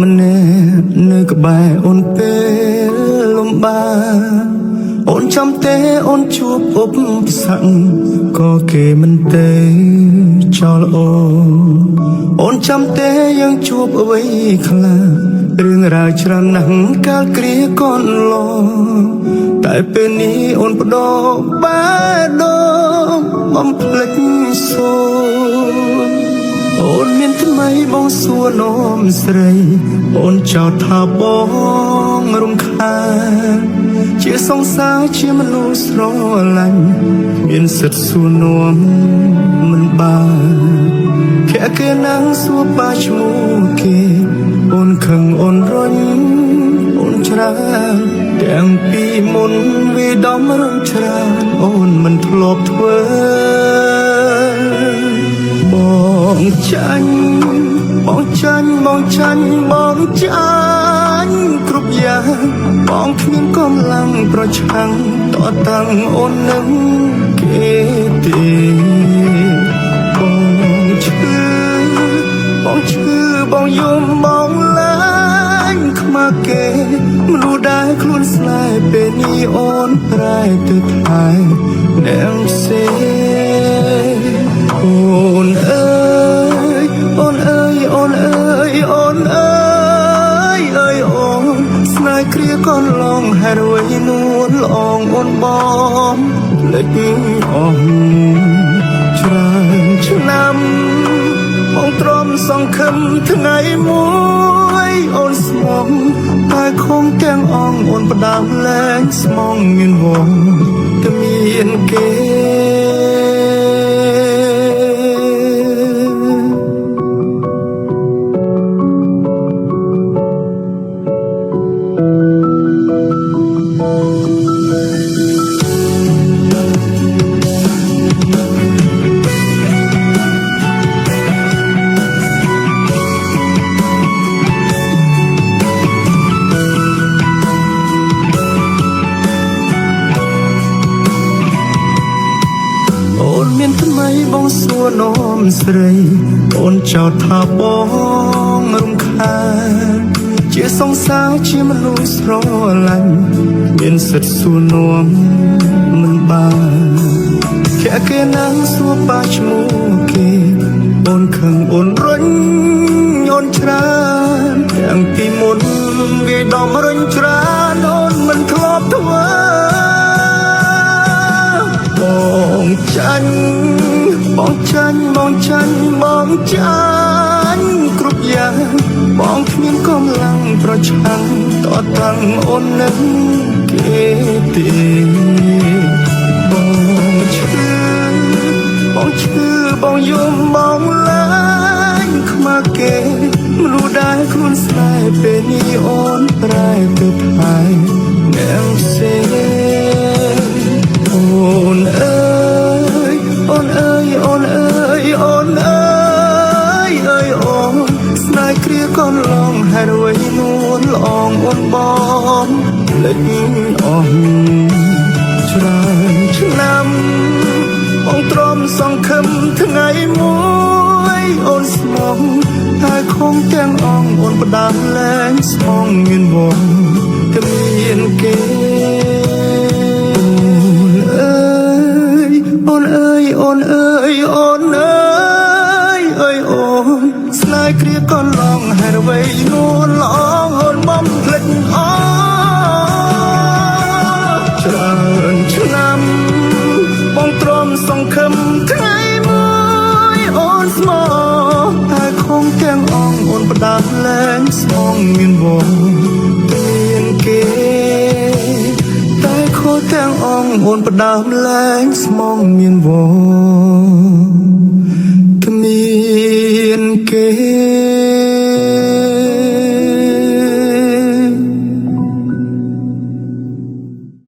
ម្នាក់នៅក្បែរអូនពេលលំបាកអូនចាំទេអូនជួបឧបសគ្គក៏គេមិនទេចោលអូនចាំទេយើងជួបអ្វីខ្លះរឿងរ៉ាវច្រើនណាស់កាលគ្រាកូនឡតែពេលនេះអូនបដោបែដោបំភ្លេចសូនអូនមានថ្មីបងសួរនោមស្រីអូនចោទថាបងរំខានជាសង្សារជាមនុស្សស្រឡាញ់មានសិទ្ធិសួរនោមមិនបានគេណាំងសួរបាឈ្មោះគេអូនខឹងអូនរញអូនច្រើនទាំងពីមុនវាដំរំច្រើនអូនមិនធ្លាប់ធ្វើបងចាញ់បងចាញ់បងចាញ់បងចាញ់គ្រប់យ៉ាងបងគ្មានកម្លាំងប្រឆាំងតតាំងអូននឹងគេទេបងឈឺបងយំបងឡាញខ្មាស់គេមនុស្សដែលខ្លួនស្នេហ៍ពេលនេះអូនប្រែទៅថែអ្នកផ្សេងអូនអើយអូនអើយអូនអើយអូនអើយអើយអូនស្នេហ៍គ្រាកូនឡងហេតុអ្វីនួនឡងអូនបងលេចអស់ច្រើនឆ្នាំបងទ្រាំសង្ឃឹមថ្ងៃមួយអូនស្មងតែคงទាំងអងអូនផ្ដើមលែងស្មងមានវងតែមានគេមានថ្មីបងសួរនោមស្រីអូនចោទថាបងរំខានជាសង្សារជាមនុស្សស្រឡាញ់មានសិទ្ធិសួរនោមមិនបានគេណាំងសួរបាឈ្មោះគេអូនខឹងអូនរញអូនច្រើនទាំងពីមុនវាដំរញច្រើនអូនមិនធ្លាប់ធ្វើបងចាញ់បងចាញ់បងចាញ់បងចាញ់គ្រប់យ៉ាងបងគ្មានកម្លាំងប្រឆាំងតតាំងអូននឹងគេទេបងឈឺបងយំបងឡាញខ្មាស់គេមនុស្សដែលខ្លួនស្នេហ៍ពេលនេះអូនប្រែទៅថែអ្នកផ្សេងអូនអើយអូនអើយអូនអើយអូនអើយអើយអូនស្នេហ៍គ្រាកូនឡងហេតុអ្វីនួនឡងអូនបងលេចអស់ច្រើនឆ្នាំបងទ្រាំសង្ឃឹមថ្ងៃមួយអូនស្មងតែคงទាំងអងអូនផ្ដើមលែងស្មងមានវងតែមានគេអូនអើយអូនអើយអូនអើយអើយអូនស្នេហ៍គ្រាកូនឡងហេតុអ្វីនួនឡងអូនបំភ្លេចអស់ច្រើនឆ្នាំបងទ្រាំសង្ឃឹមថ្ងៃមួយអូនស្មោះតែคงទាំងអងអូនផ្ដើមលែងស្មងមានវងមានគេតែខូចទាំងអងអូនផ្ដើមលែងស្មងមានវងគ្មានគេ